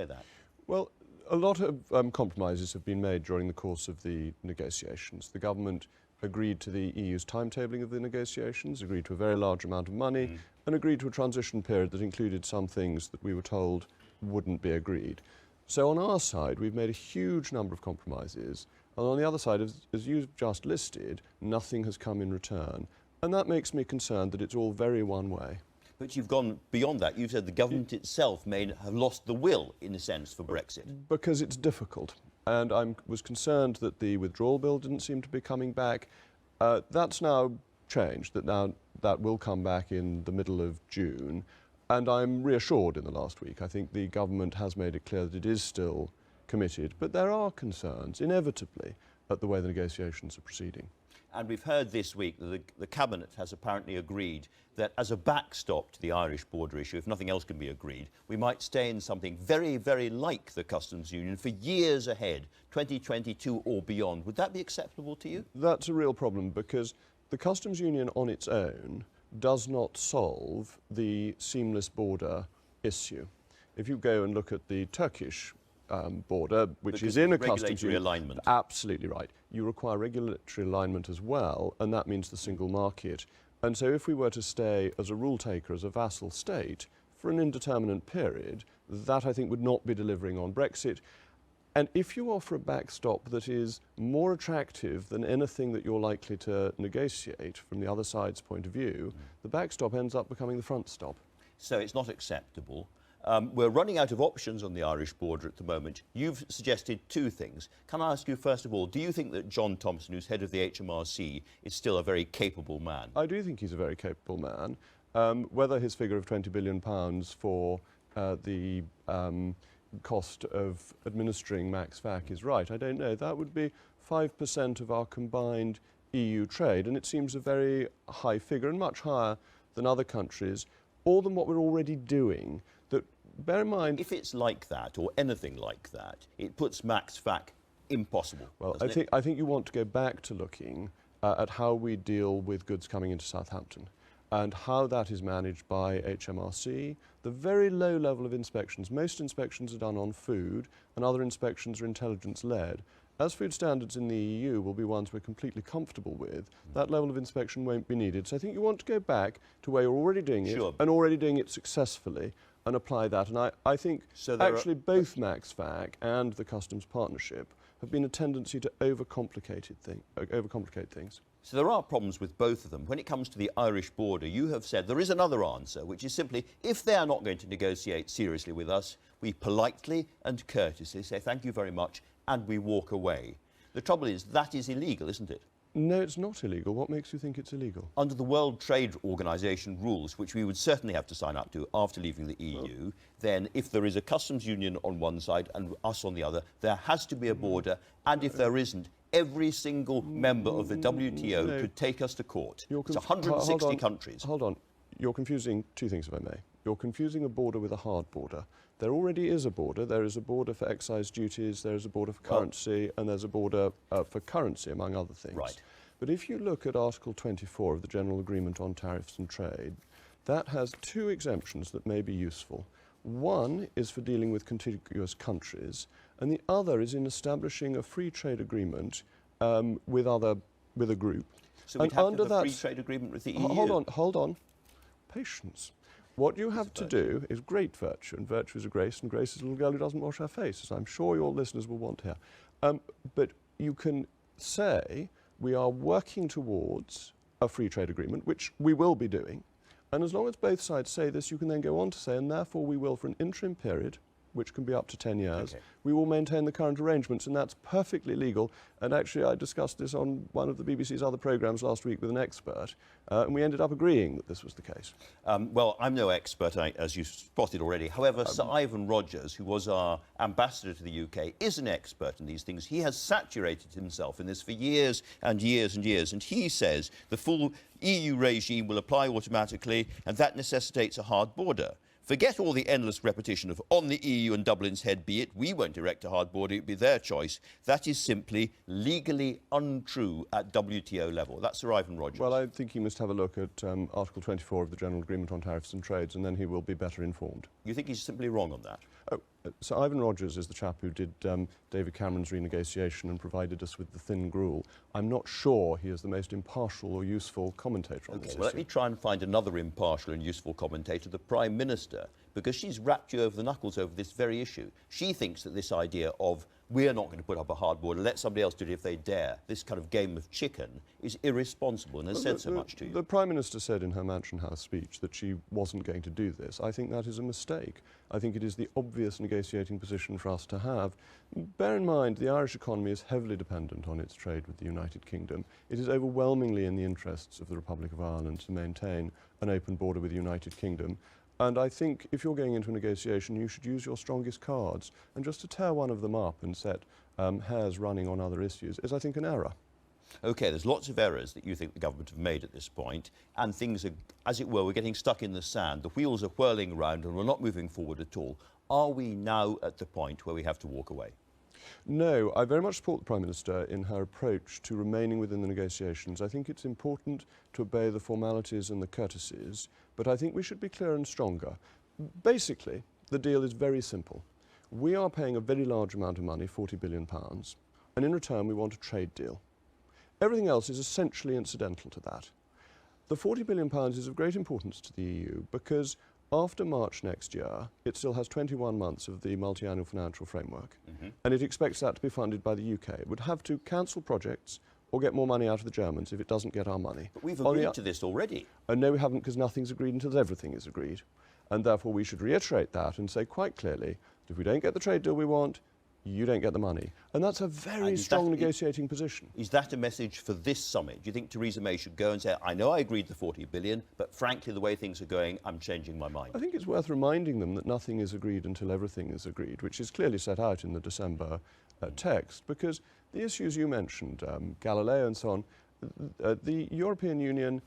say that? Well, a lot of compromises have been made during the course of the negotiations. The government agreed to the EU's timetabling of the negotiations, agreed to a very large amount of money, and agreed to a transition period that included some things that we were told wouldn't be agreed. So on our side, we've made a huge number of compromises, and on the other side, as you've just listed, nothing has come in return. And that makes me concerned that it's all very one way. But you've gone beyond that. You've said the government itself may have lost the will, in a sense, for Brexit. Because it's difficult. And I was concerned that the withdrawal bill didn't seem to be coming back. That's now changed, that will come back in the middle of June. And I'm reassured in the last week. I think the government has made it clear that it is still committed. But there are concerns, inevitably, at the way the negotiations are proceeding. And we've heard this week that the Cabinet has apparently agreed that as a backstop to the Irish border issue, if nothing else can be agreed, we might stay in something very, very like the customs union for years ahead, 2022 or beyond. Would that be acceptable to you? That's a real problem, because the customs union on its own does not solve the seamless border issue. If you go and look at the Turkish border, which is in a customs union, alignment. Absolutely right. You require regulatory alignment as well, and that means the single market. And so if we were to stay as a rule taker, as a vassal state, for an indeterminate period, that I think would not be delivering on Brexit. And if you offer a backstop that is more attractive than anything that you're likely to negotiate from the other side's point of view, the backstop ends up becoming the front stop. So it's not acceptable. We're running out of options on the Irish border at the moment. You've suggested two things. Can I ask you, first of all, do you think that John Thompson, who's head of the HMRC, is still a very capable man? I do think he's a very capable man. Whether his figure of £20 billion for the cost of administering Max Vac is right, I don't know. That would be 5% of our combined EU trade, and it seems a very high figure, and much higher than other countries, or than what we're already doing. That, bear in mind, if it's like that, or anything like that, it puts Max Vac impossible. Well, I think you want to go back to looking at how we deal with goods coming into Southampton and how that is managed by HMRC. The very low level of inspections. Most inspections are done on food, and other inspections are intelligence-led. As food standards in the EU will be ones we're completely comfortable with, that level of inspection won't be needed. So I think you want to go back to where you're already doing it, and already doing it successfully, and apply that. And I think actually both Max Vac and the customs partnership have been a tendency to overcomplicate things. So there are problems with both of them. When it comes to the Irish border, you have said there is another answer, which is simply, if they are not going to negotiate seriously with us, we politely and courteously say thank you very much, and we walk away. The trouble is, that is illegal, isn't it? No, it's not illegal. What makes you think it's illegal? Under the World Trade Organization rules, which we would certainly have to sign up to after leaving the EU, then if there is a customs union on one side and us on the other, there has to be a border, and if there isn't, every single member of the WTO could take us to court. It's 160 countries. Hold on. You're confusing two things, if I may. You're confusing a border with a hard border. There already is a border. There is a border for excise duties, there is a border for currency, and there's a border for currency, among other things. Right. But if you look at Article 24 of the General Agreement on Tariffs and Trade, that has two exemptions that may be useful. One is for dealing with contiguous countries, and the other is in establishing a free trade agreement with a group. So we'd have to have a free trade agreement with the EU? Hold on. Patience. What you have to do is great virtue, and virtue is a grace, and grace is a little girl who doesn't wash her face, as I'm sure your listeners will want to hear. But you can say we are working towards a free trade agreement, which we will be doing, and as long as both sides say this, you can then go on to say, and therefore we will, for an interim period, which can be up to 10 years, we will maintain the current arrangements, and that's perfectly legal. And actually, I discussed this on one of the BBC's other programmes last week with an expert, and we ended up agreeing that this was the case. Well, I'm no expert, as you spotted already. However, Sir Ivan Rogers, who was our ambassador to the UK, is an expert in these things. He has saturated himself in this for years and years and years, and he says the full EU regime will apply automatically, and that necessitates a hard border. Forget all the endless repetition of on the EU and Dublin's head be it, we won't erect a hard border, it'd be their choice. That is simply legally untrue at WTO level. That's Sir Ivan Rogers. Well, I think he must have a look at Article 24 of the General Agreement on Tariffs and Trades, and then he will be better informed. You think he's simply wrong on that? So Ivan Rogers is the chap who did David Cameron's renegotiation and provided us with the thin gruel. I'm not sure he is the most impartial or useful commentator on this issue. Well, let me try and find another impartial and useful commentator, the Prime Minister, because she's wrapped you over the knuckles over this very issue. She thinks that this idea of we're not going to put up a hard border, let somebody else do it if they dare, this kind of game of chicken, is irresponsible and has said so much to you. The Prime Minister said in her Mansion House speech that she wasn't going to do this. I think that is a mistake. I think it is the obvious negotiating position for us to have. Bear in mind, the Irish economy is heavily dependent on its trade with the United Kingdom. It is overwhelmingly in the interests of the Republic of Ireland to maintain an open border with the United Kingdom. And I think if you're going into a negotiation, you should use your strongest cards. And just to tear one of them up and set hairs running on other issues is, I think, an error. OK, there's lots of errors that you think the government have made at this point, and things are, as it were, we're getting stuck in the sand. The wheels are whirling around and we're not moving forward at all. Are we now at the point where we have to walk away? No, I very much support the Prime Minister in her approach to remaining within the negotiations. I think it's important to obey the formalities and the courtesies, but I think we should be clearer and stronger. Basically, the deal is very simple. We are paying a very large amount of money, £40 billion, and in return we want a trade deal. Everything else is essentially incidental to that. The £40 billion is of great importance to the EU because after March next year, it still has 21 months of the multi-annual financial framework, and it expects that to be funded by the UK. It would have to cancel projects or get more money out of the Germans if it doesn't get our money. But we've agreed to this already. No, we haven't, because nothing's agreed until everything is agreed. And therefore we should reiterate that and say quite clearly that if we don't get the trade deal we want, you don't get the money. And that's a very strong negotiating position. Is that a message for this summit? Do you think Theresa May should go and say, I know I agreed the 40 billion, but frankly, the way things are going, I'm changing my mind? I think it's worth reminding them that nothing is agreed until everything is agreed, which is clearly set out in the December text, because the issues you mentioned, Galileo and so on, the European Union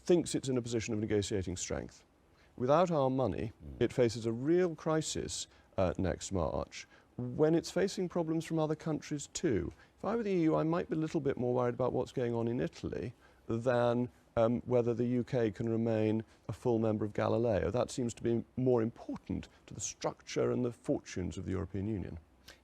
thinks it's in a position of negotiating strength. Without our money, it faces a real crisis next March, when it's facing problems from other countries too. If I were the EU, I might be a little bit more worried about what's going on in Italy than whether the UK can remain a full member of Galileo. That seems to be more important to the structure and the fortunes of the European Union.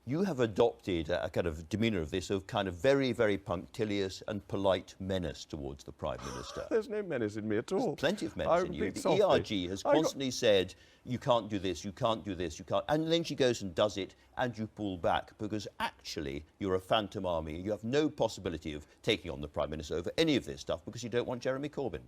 You have adopted a kind of demeanour of this, of kind of very, very punctilious and polite menace towards the Prime Minister. There's no menace in me at all. There's plenty of menace in you. The ERG has constantly said, you can't do this, you can't do this, you can't... And then she goes and does it, and you pull back, because actually you're a phantom army. You have no possibility of taking on the Prime Minister over any of this stuff, because you don't want Jeremy Corbyn.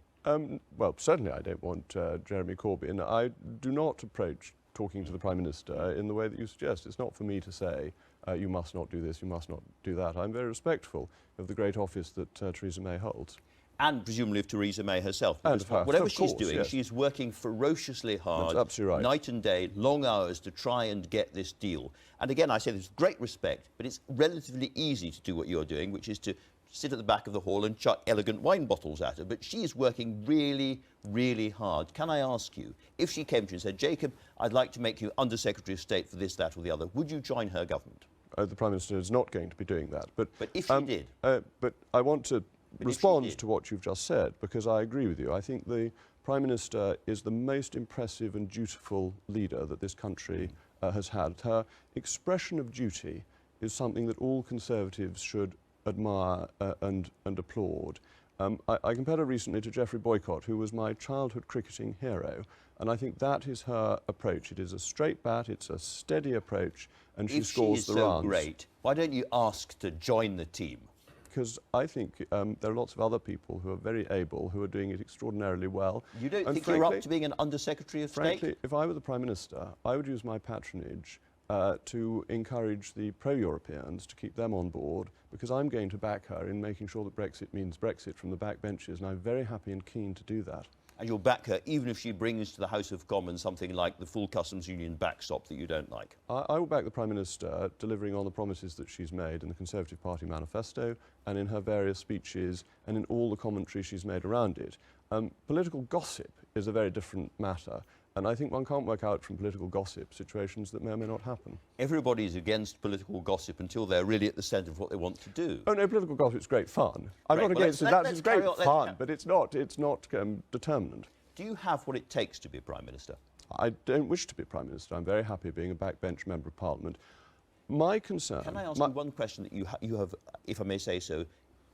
Well, certainly I don't want Jeremy Corbyn. I do not approach talking to the Prime Minister in the way that you suggest. It's not for me to say, you must not do this, you must not do that. I'm very respectful of the great office that Theresa May holds. And presumably of Theresa May herself. And of her, whatever of she's course, doing, yes. she's working ferociously hard, That's absolutely right. night and day, long hours to try and get this deal. And again, I say this with great respect, but it's relatively easy to do what you're doing, which is to sit at the back of the hall and chuck elegant wine bottles at her. But she is working really, really hard. Can I ask you, if she came to you and said, Jacob, I'd like to make you Under-Secretary of State for this, that or the other, would you join her government? The Prime Minister is not going to be doing that. But if she did? But I want to respond to what you've just said, because I agree with you. I think the Prime Minister is the most impressive and dutiful leader that this country has had. Her expression of duty is something that all Conservatives should admire and applaud. I compared her recently to Geoffrey Boycott, who was my childhood cricketing hero, and I think that is her approach. It is a straight bat, it's a steady approach, and she scores the runs. If she is so great, why don't you ask to join the team? Because I think there are lots of other people who are very able, who are doing it extraordinarily well. You don't think you're up to being an Under-Secretary of State? Frankly, if I were the Prime Minister, I would use my patronage to encourage the pro-Europeans to keep them on board, because I'm going to back her in making sure that Brexit means Brexit from the back benches, and I'm very happy and keen to do that. And you'll back her even if she brings to the House of Commons something like the full customs union backstop that you don't like? I will back the Prime Minister delivering on the promises that she's made in the Conservative Party manifesto and in her various speeches and in all the commentary she's made around it. Political gossip is a very different matter, and I think one can't work out from political gossip situations that may or may not happen. Everybody's against political gossip until they're really at the centre of what they want to do. Oh no, political gossip's great fun. I'm not against it. That's great fun, but it's not determinant. Do you have what it takes to be a Prime Minister? I don't wish to be Prime Minister. I'm very happy being a backbench Member of Parliament. My concern... Can I ask you one question that you have, if I may say so,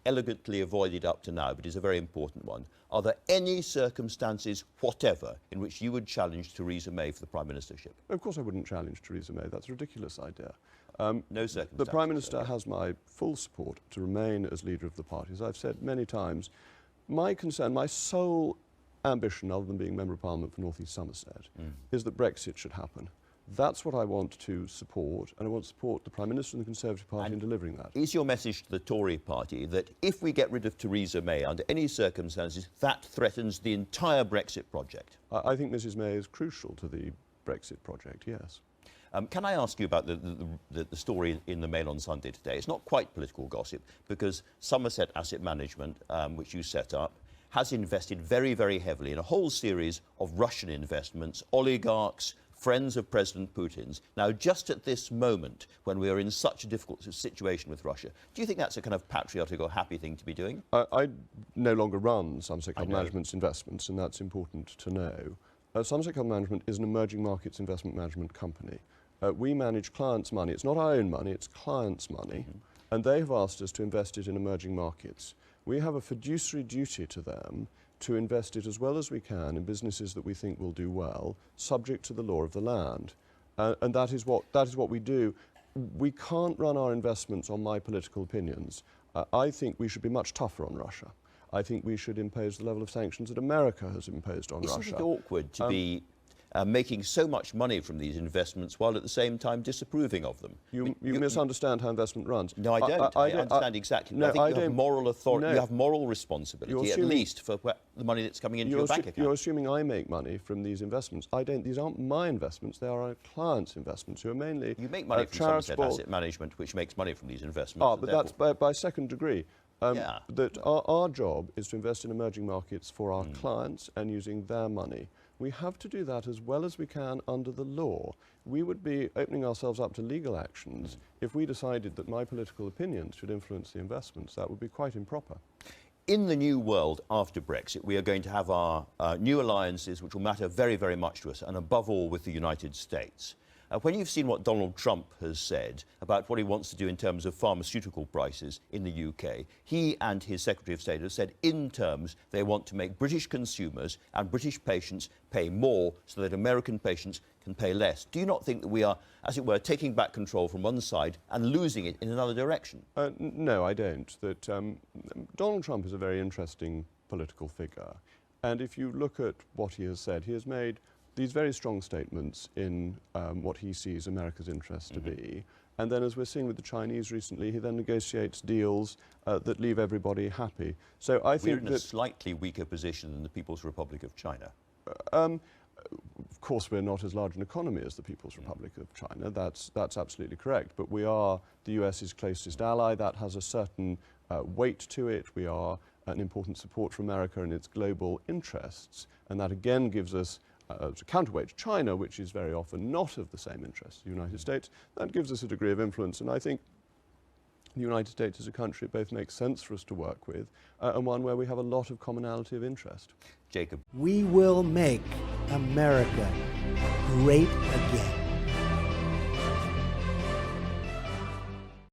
elegantly avoided up to now, but is a very important one. Are there any circumstances whatever in which you would challenge Theresa May for the Prime Ministership? Of course I wouldn't challenge Theresa May. That's a ridiculous idea. No circumstances. The Prime Minister has my full support to remain as leader of the party. As I've said many times, my concern, my sole ambition, other than being Member of Parliament for North East Somerset, is that Brexit should happen. That's what I want to support, and I want to support the Prime Minister and the Conservative Party in delivering that. Is your message to the Tory party that if we get rid of Theresa May under any circumstances, that threatens the entire Brexit project? I think Mrs May is crucial to the Brexit project, yes. Can I ask you about the story in the Mail on Sunday today? It's not quite political gossip, because Somerset Asset Management, which you set up, has invested very, very heavily in a whole series of Russian investments, oligarchs, friends of President Putin's. Now, just at this moment, when we are in such a difficult situation with Russia, do you think that's a kind of patriotic or happy thing to be doing? I no longer run Somerset Capital Management's investments, and that's important to know. Somerset Capital Management is an emerging markets investment management company. We manage clients' money. It's not our own money, it's clients' money, and they have asked us to invest it in emerging markets. We have a fiduciary duty to them to invest it as well as we can in businesses that we think will do well, subject to the law of the land. And that is what we do. We can't run our investments on my political opinions. I think we should be much tougher on Russia. I think we should impose the level of sanctions that America has imposed on Russia. Isn't it awkward to be making so much money from these investments while at the same time disapproving of them? You misunderstand how investment runs. No, I don't. I understand exactly. No, I think you have moral authority. No. You have moral responsibility, at least, for the money that's coming into your bank account. You're assuming I make money from these investments. I don't. These aren't my investments. They are our clients' investments, who are mainly You make money from Somerset Asset Management, which makes money from these investments. But that's by second degree. That our job is to invest in emerging markets for our clients and using their money. We have to do that as well as we can under the law. We would be opening ourselves up to legal actions if we decided that my political opinions should influence the investments. That would be quite improper. In the new world after Brexit, we are going to have our new alliances which will matter very, very much to us, and above all with the United States. When you've seen what Donald Trump has said about what he wants to do in terms of pharmaceutical prices in the UK, he and his Secretary of State have said in terms they want to make British consumers and British patients pay more so that American patients can pay less. Do you not think that we are, as it were, taking back control from one side and losing it in another direction? No, I don't. Donald Trump is a very interesting political figure. And if you look at what he has said, he has made these very strong statements in what he sees America's interest to be. And then, as we're seeing with the Chinese recently, he then negotiates deals that leave everybody happy. So I think we're in a slightly weaker position than the People's Republic of China. Of course, we're not as large an economy as the People's Republic of China. That's absolutely correct. But we are the US's closest ally. That has a certain weight to it. We are an important support for America and its global interests. And that again gives us as a counterweight to China, which is very often not of the same interest as the United States. That gives us a degree of influence, and I think the United States as a country, it both makes sense for us to work with, and one where we have a lot of commonality of interest. Jacob. We will make America great again.